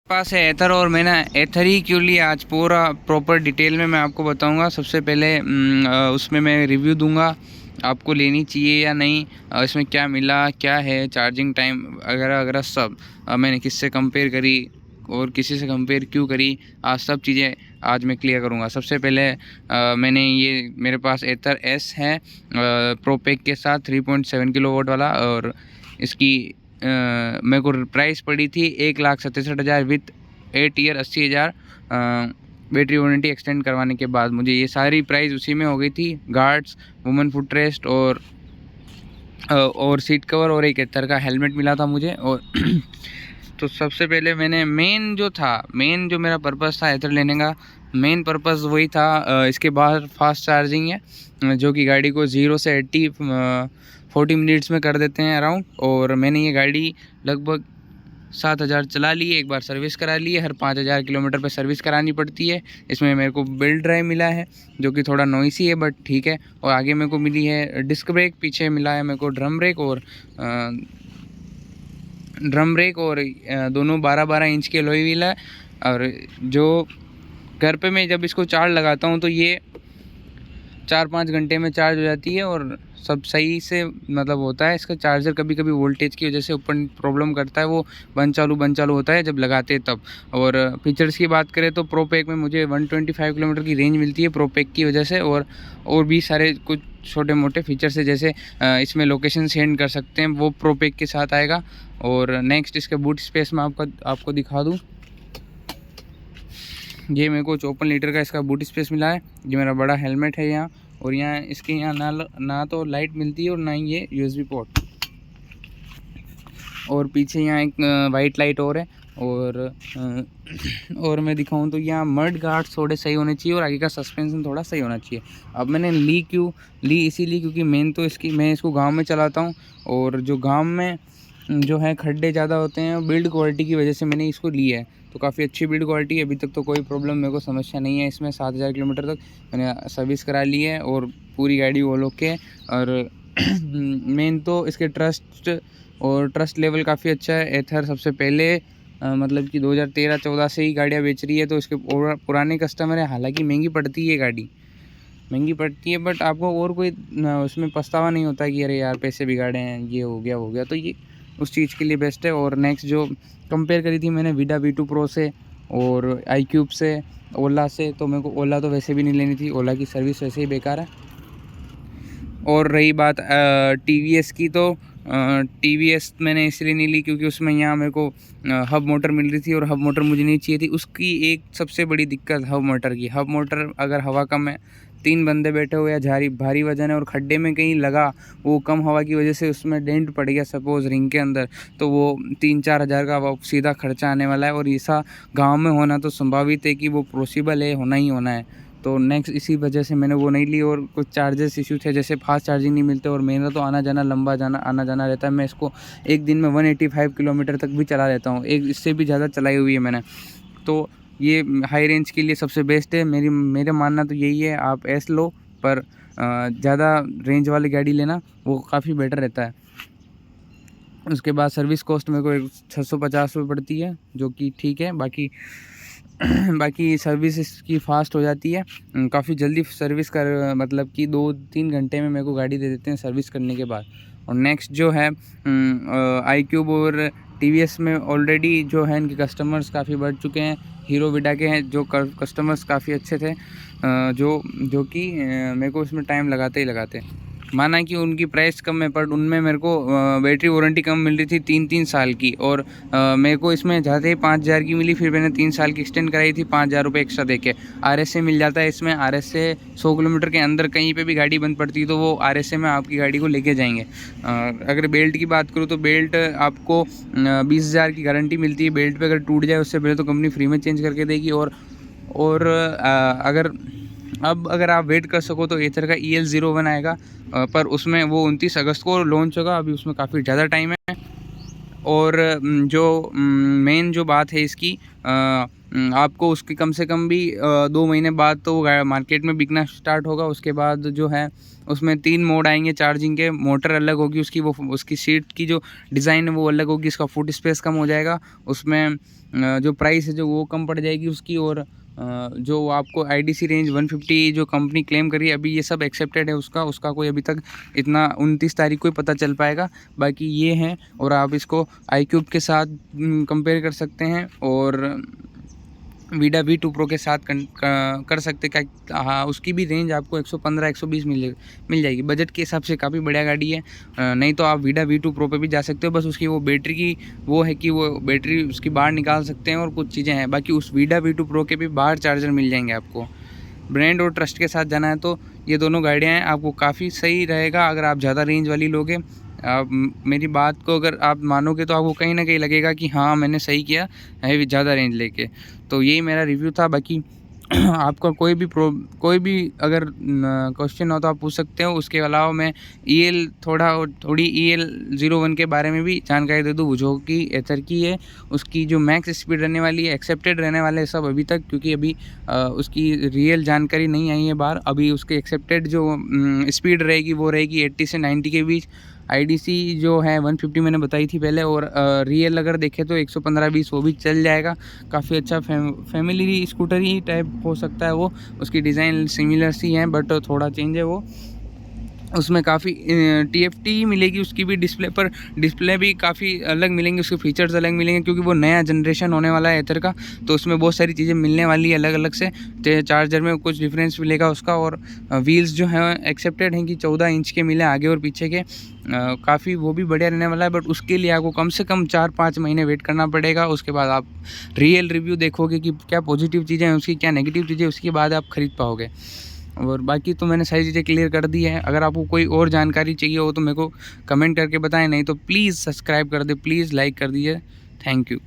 पास है एथर और मैंने एथर ही क्यों लिया आज पूरा प्रॉपर डिटेल में मैं आपको बताऊंगा। सबसे पहले उसमें मैं रिव्यू दूंगा आपको लेनी चाहिए या नहीं, इसमें क्या मिला, क्या है चार्जिंग टाइम वगैरह वगैरह सब। मैंने किससे कंपेयर करी और किसी से कंपेयर क्यों करी, आज सब चीज़ें आज मैं क्लियर करूंगा। सबसे पहले मैंने ये मेरे पास एथर एस है प्रोपैक के साथ 3.7 किलोवाट वाला, और इसकी मेरे को प्राइस पड़ी थी 1,67,000 with 8 year 80,000 battery warranty extend करवाने के बाद मुझे ये सारी प्राइस उसी में हो गई थी। गार्ड्स, वुमन फुट रेस्ट और सीट कवर और एक एथर का हेलमेट मिला था मुझे। और तो सबसे पहले मैंने मेन जो मेरा पर्पस था एथर लेने का, मेन पर्पस वही था। इसके बाहर फास्ट चार्जिंग है जो कि गाड़ी को 0 से 80 40 मिनट्स में कर देते हैं अराउंड। और मैंने ये गाड़ी लगभग 7,000 चला ली है, एक बार सर्विस करा ली है। हर 5,000 किलोमीटर पर सर्विस करानी पड़ती है। इसमें मेरे को बेल्ट ड्राइव मिला है जो कि थोड़ा नॉइसी है बट ठीक है। और आगे मेरे को मिली है डिस्क ब्रेक, पीछे मिला है मेरे को ड्रम ब्रेक और दोनों 12-12 इंच के एलॉय व्हील है। और जो घर पे मैं जब इसको चार्ज लगाता हूँ तो ये 4-5 घंटे में चार्ज हो जाती है और सब सही से मतलब होता है। इसका चार्जर कभी कभी वोल्टेज की वजह से ऊपर प्रॉब्लम करता है, वो बंद चालू होता है जब लगाते हैं तब। और फीचर्स की बात करें तो प्रो पैक में मुझे 125 किलोमीटर की रेंज मिलती है प्रो पैक की वजह से। और भी सारे कुछ छोटे मोटे फीचर्स है, जैसे इसमें लोकेशन सेंड कर सकते हैं, वो प्रो पैक के साथ आएगा। और नेक्स्ट इसके बूट स्पेस में आपको दिखा दूँ। ये मेरे को 54 लीटर का इसका बूट स्पेस मिला है। ये मेरा बड़ा हेलमेट है यहाँ, और यहाँ इसके यहाँ ना तो लाइट मिलती है और ना ही ये यूएसबी पोर्ट। और पीछे यहाँ एक वाइट लाइट और है। और मैं दिखाऊं तो यहाँ मड गार्ड्स थोड़े सही होने चाहिए और आगे का सस्पेंशन थोड़ा सही होना चाहिए। अब मैंने ली इसीलिए क्योंकि मेन तो मैं इसको गांव में चलाता हूँ, और जो गांव में जो है खड्डे ज़्यादा होते हैं, बिल्ड क्वालिटी की वजह से मैंने इसको ली है। तो काफ़ी अच्छी बिल्ड क्वालिटी है, अभी तक तो कोई प्रॉब्लम मेरे को समस्या नहीं है इसमें। 7,000 किलोमीटर तक मैंने सर्विस करा ली है और पूरी गाड़ी वो लोग के। और मेन तो इसके ट्रस्ट लेवल काफ़ी अच्छा है। एथर सबसे पहले मतलब कि 2013-14 से ही गाड़ियाँ बेच रही है, तो इसके पुराने कस्टमर है। हालांकि महंगी पड़ती है गाड़ी, महंगी पड़ती है, बट आपको और कोई उसमें पछतावा नहीं होता कि अरे यार पैसे बिगाड़े हैं, ये हो गया। तो ये उस चीज़ के लिए बेस्ट है। और नेक्स्ट जो कंपेयर करी थी मैंने विडा V2 प्रो से और iQube से, ओला से, तो मेरे को ओला तो वैसे भी नहीं लेनी थी, ओला की सर्विस वैसे ही बेकार है। और रही बात TVS की, तो TVS मैंने इसलिए नहीं ली क्योंकि उसमें यहाँ मेरे को हब मोटर मिल रही थी और हब मोटर मुझे नहीं चाहिए थी। उसकी एक सबसे बड़ी दिक्कत हब मोटर अगर हवा कम है, 3 बंदे बैठे हुए या भारी वजन है और खड्डे में कहीं लगा, वो कम हवा की वजह से उसमें डेंट पड़ गया सपोज़ रिंग के अंदर, तो वो 3-4 हज़ार का वो सीधा खर्चा आने वाला है। और ऐसा गाँव में होना तो संभावित है कि वो पॉसिबल है, होना ही होना है। तो नेक्स्ट इसी वजह से मैंने वो नहीं ली। और कुछ चार्जेस इशू थे, जैसे फास्ट चार्जिंग नहीं मिलते और मेरा तो आना जाना रहता है। मैं इसको एक दिन में 185 किलोमीटर तक भी चला लेता हूँ, एक इससे भी ज़्यादा चलाई हुई है मैंने। तो ये हाई रेंज के लिए सबसे बेस्ट है। मेरा मानना तो यही है, आप एस लो पर ज़्यादा रेंज वाली गाड़ी लेना, वो काफ़ी बेटर रहता है। उसके बाद सर्विस कॉस्ट मेरे को 650 रुपये पड़ती है, जो कि ठीक है। बाकी सर्विस इसकी फ़ास्ट हो जाती है, काफ़ी जल्दी सर्विस कर मतलब कि 2-3 घंटे में मेरे को गाड़ी दे देते हैं सर्विस करने के बाद। और नेक्स्ट जो है iQube और TVS में ऑलरेडी जो है इनके कस्टमर्स काफ़ी बढ़ चुके हैं। हीरो विडा के हैं जो कस्टमर्स काफ़ी अच्छे थे, जो कि मेरे को इसमें टाइम लगाते माना कि उनकी प्राइस कम है, पर उनमें मेरे को बैटरी वारंटी कम मिल रही थी 3-3 साल की। और मेरे को इसमें जाते ही 5,000 की मिली, फिर मैंने 3 साल की एक्सटेंड कराई थी 5,000 रुपये एक्स्ट्रा देके। RSA मिल जाता है इसमें, RSA 100 किलोमीटर के अंदर कहीं पे भी गाड़ी बंद पड़ती है तो वो RSA में आपकी गाड़ी को लेके जाएंगे। अगर बेल्ट की बात करूँ तो बेल्ट आपको 20,000 की गारंटी मिलती है। बेल्ट पर अगर टूट जाए उससे पहले तो कंपनी फ्री में चेंज करके देगी। और अगर आप वेट कर सको तो एथर का EL01 आएगा, पर उसमें वो 29 अगस्त को लॉन्च होगा, अभी उसमें काफ़ी ज़्यादा टाइम है। और जो मेन जो बात है इसकी, आपको उसकी कम से कम भी 2 महीने बाद तो मार्केट में बिकना स्टार्ट होगा। उसके बाद जो है उसमें 3 मोड आएंगे चार्जिंग के, मोटर अलग होगी उसकी, वो उसकी सीट की जो डिज़ाइन है वो अलग होगी, इसका फुट स्पेस कम हो जाएगा, उसमें जो प्राइस है जो वो कम पड़ जाएगी उसकी, और जो आपको IDC रेंज 150 जो कंपनी क्लेम करी अभी ये सब एक्सेप्टेड है उसका कोई अभी तक इतना 29 तारीख को ही पता चल पाएगा। बाकी ये है, और आप इसको iQube के साथ कंपेयर कर सकते हैं और वीडा V2 Pro के साथ कर सकते क्या। हाँ, उसकी भी रेंज आपको 115-120 मिल जाएगी। बजट के हिसाब से काफ़ी बढ़िया गाड़ी है। नहीं तो आप वीडा V2 Pro पे भी जा सकते हो, बस उसकी वो बैटरी की वो है कि वो बैटरी उसकी बाहर निकाल सकते हैं और कुछ चीज़ें हैं। बाकी उस वीडा V2 Pro के भी बाहर चार्जर मिल जाएंगे आपको। ब्रांड और ट्रस्ट के साथ जाना है तो ये दोनों गाड़ियाँ हैं, आपको काफ़ी सही रहेगा। अगर आप ज़्यादा रेंज वाली लोगे, आप मेरी बात को अगर आप मानोगे तो आपको कहीं ना कहीं लगेगा कि हाँ मैंने सही किया है ज़्यादा रेंज लेके। तो यही मेरा रिव्यू था। बाकी आपका कोई भी अगर क्वेश्चन हो तो आप पूछ सकते हो। उसके अलावा मैं थोड़ी EL01 के बारे में भी जानकारी दे दूँ, जो कि एथर की है। उसकी जो मैक्स स्पीड रहने वाली है, एक्सेप्टेड रहने वाले सब अभी तक, क्योंकि अभी उसकी रियल जानकारी नहीं आई है बाहर। अभी उसके एक्सेप्टेड जो स्पीड रहेगी वो रहेगी 80 से 90 के बीच। IDC जो है 150 मैंने बताई थी पहले, और रियल अगर देखें तो 115-120 वो भी चल जाएगा। काफ़ी अच्छा फैमिली स्कूटर ही टाइप हो सकता है वो। उसकी डिज़ाइन सिमिलर सी है बट थोड़ा चेंज है वो। उसमें काफ़ी TFT मिलेगी उसकी भी डिस्प्ले भी काफ़ी अलग मिलेंगे, उसके फीचर्स अलग मिलेंगे, क्योंकि वो नया जनरेशन होने वाला है एथर का। तो उसमें बहुत सारी चीज़ें मिलने वाली है अलग अलग से। चार्जर में कुछ डिफरेंस मिलेगा उसका, और व्हील्स जो हैं एक्सेप्टेड हैं कि 14 इंच के मिले आगे और पीछे के। काफ़ी वो भी बढ़िया रहने वाला है, बट उसके लिए आपको कम से कम 4-5 महीने वेट करना पड़ेगा। उसके बाद आप रियल रिव्यू देखोगे कि क्या पॉजिटिव चीज़ें हैं उसकी, क्या नेगेटिव चीज़ें, उसके बाद आप खरीद पाओगे। और बाकी तो मैंने सारी चीज़ें क्लियर कर दी है। अगर आपको कोई और जानकारी चाहिए हो तो मेरे को कमेंट करके बताएं, नहीं तो प्लीज़ सब्सक्राइब कर दे, प्लीज़ लाइक कर दीजिए। Thank you.